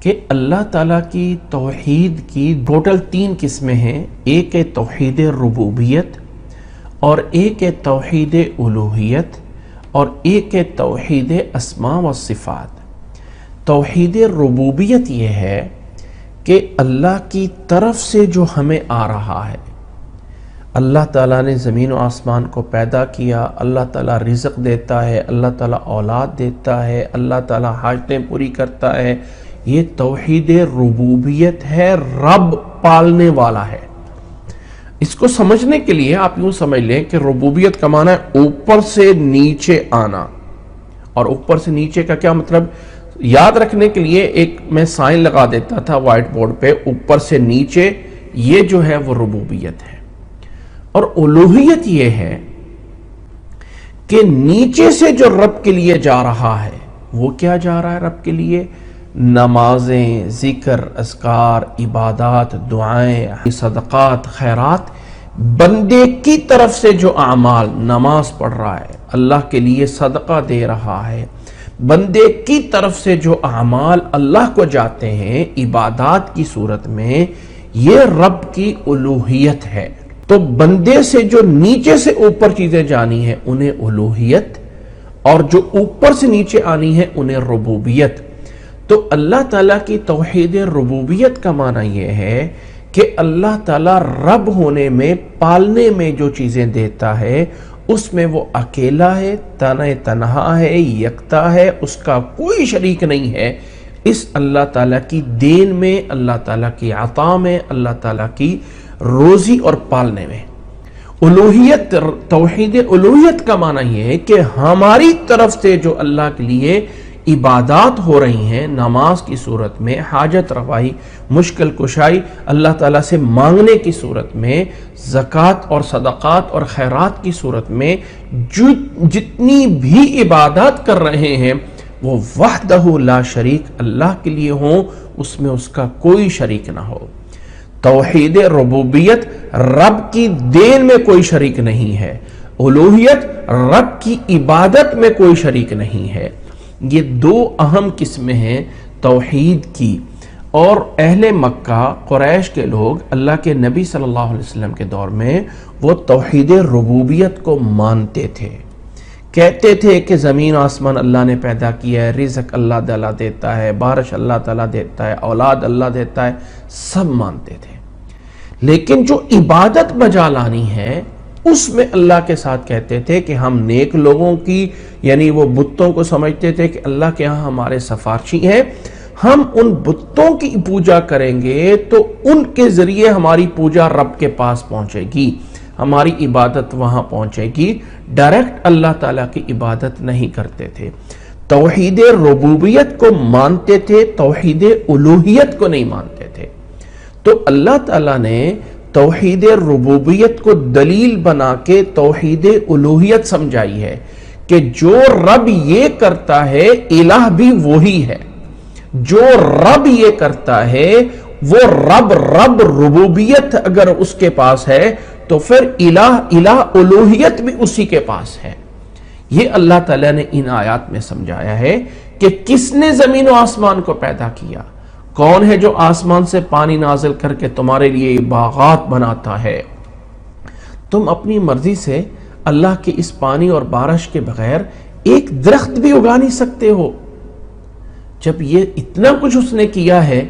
کہ اللہ تعالیٰ کی توحید کی ٹوٹل 3 قسمیں ہیں. ایک ہے توحید ربوبیت، اور ایک ہے توحید الوہیت، اور ایک ہے توحید اسماء و صفات. توحید ربوبیت یہ ہے کہ اللہ کی طرف سے جو ہمیں آ رہا ہے، اللہ تعالیٰ نے زمین و آسمان کو پیدا کیا، اللہ تعالیٰ رزق دیتا ہے، اللہ تعالیٰ اولاد دیتا ہے، اللہ تعالیٰ حاجتیں پوری کرتا ہے. یہ توحید ربوبیت ہے. رب پالنے والا ہے. اس کو سمجھنے کے لیے آپ یوں سمجھ لیں کہ ربوبیت کا معنی ہے اوپر سے نیچے آنا. اور اوپر سے نیچے کا کیا مطلب؟ یاد رکھنے کے لیے ایک میں سائن لگا دیتا تھا وائٹ بورڈ پہ، اوپر سے نیچے، یہ جو ہے وہ ربوبیت ہے. اور الوہیت یہ ہے کہ نیچے سے جو رب کے لیے جا رہا ہے، وہ کیا جا رہا ہے رب کے لیے؟ نمازیں، ذکر، اذکار، عبادات، دعائیں، صدقات، خیرات. بندے کی طرف سے جو اعمال، نماز پڑھ رہا ہے، اللہ کے لیے صدقہ دے رہا ہے، بندے کی طرف سے جو اعمال اللہ کو جاتے ہیں عبادات کی صورت میں، یہ رب کی الوہیت ہے. تو بندے سے جو نیچے سے اوپر چیزیں جانی ہیں انہیں الوہیت، اور جو اوپر سے نیچے آنی ہے انہیں ربوبیت. تو اللہ تعالیٰ کی توحید ربوبیت کا معنی یہ ہے کہ اللہ تعالیٰ رب ہونے میں، پالنے میں جو چیزیں دیتا ہے اس میں وہ اکیلا ہے، تنہا ہے، یکتا ہے، اس کا کوئی شریک نہیں ہے. اس اللہ تعالیٰ کی دین میں، اللہ تعالیٰ کی عطا میں، اللہ تعالیٰ کی روزی اور پالنے میں. الوہیت، توحید الوہیت کا معنی یہ ہے کہ ہماری طرف سے جو اللہ کے لیے عبادات ہو رہی ہیں، نماز کی صورت میں، حاجت روائی، مشکل کشائی، اللہ تعالیٰ سے مانگنے کی صورت میں، زکوٰۃ اور صدقات اور خیرات کی صورت میں، جتنی بھی عبادات کر رہے ہیں وہ وحدہ لا شریک اللہ کے لیے ہوں، اس میں اس کا کوئی شریک نہ ہو. توحید ربوبیت، رب کی دین میں کوئی شریک نہیں ہے. الوہیت، رب کی عبادت میں کوئی شریک نہیں ہے. یہ 2 اہم قسمیں ہیں توحید کی. اور اہل مکہ، قریش کے لوگ اللہ کے نبی صلی اللہ علیہ وسلم کے دور میں وہ توحید ربوبیت کو مانتے تھے. کہتے تھے کہ زمین آسمان اللہ نے پیدا کیا ہے، رزق اللہ تعالیٰ دیتا ہے، بارش اللہ تعالیٰ دیتا ہے، اولاد اللہ دیتا ہے، سب مانتے تھے. لیکن جو عبادت بجا لانی ہے اس میں اللہ کے ساتھ کہتے تھے کہ ہم نیک لوگوں کی، یعنی وہ بتوں کو سمجھتے تھے کہ اللہ کے ہاں ہمارے سفارشی ہیں، ہم ان بتوں کی پوجا کریں گے تو ان کے ذریعے ہماری پوجا رب کے پاس پہنچے گی، ہماری عبادت وہاں پہنچے گی. ڈائریکٹ اللہ تعالیٰ کی عبادت نہیں کرتے تھے. توحید ربوبیت کو مانتے تھے، توحید الوہیت کو نہیں مانتے تھے. تو اللہ تعالیٰ نے توحید ربوبیت کو دلیل بنا کے توحید الوہیت سمجھائی ہے کہ جو رب یہ کرتا ہے الہ بھی وہی ہے. جو رب یہ کرتا ہے وہ رب ربوبیت اگر اس کے پاس ہے تو پھر الہ الوہیت بھی اسی کے پاس ہے. یہ اللہ تعالیٰ نے ان آیات میں سمجھایا ہے کہ کس نے زمین و آسمان کو پیدا کیا، کون ہے جو آسمان سے پانی نازل کر کے تمہارے لیے باغات بناتا ہے. تم اپنی مرضی سے اللہ کے اس پانی اور بارش کے بغیر ایک درخت بھی اگا نہیں سکتے ہو. جب یہ اتنا کچھ اس نے کیا ہے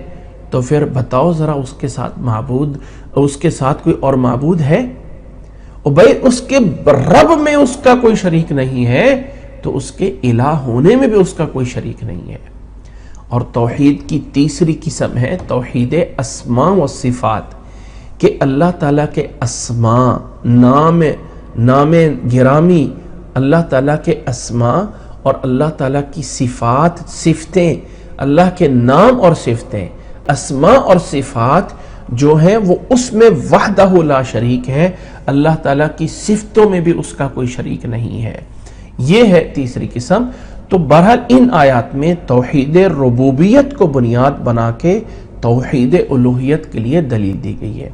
تو پھر بتاؤ ذرا اس کے ساتھ معبود، اس کے ساتھ کوئی اور معبود ہے؟ اور بھائی اس کے رب میں اس کا کوئی شریک نہیں ہے تو اس کے الہ ہونے میں بھی اس کا کوئی شریک نہیں ہے. اور توحید کی تیسری قسم ہے توحید اسماء و صفات، کہ اللہ تعالیٰ کے اسماء، نام گرامی، اللہ تعالیٰ کے اسماء اور اللہ تعالیٰ کی صفتیں، اللہ کے نام اور صفتیں، اسماء اور صفات جو ہیں وہ اس میں وحدہ لا شریک ہے. اللہ تعالیٰ کی صفتوں میں بھی اس کا کوئی شریک نہیں ہے. یہ ہے تیسری قسم. تو بہرحال ان آیات میں توحید ربوبیت کو بنیاد بنا کے توحید الوہیت کے لیے دلیل دی گئی ہے.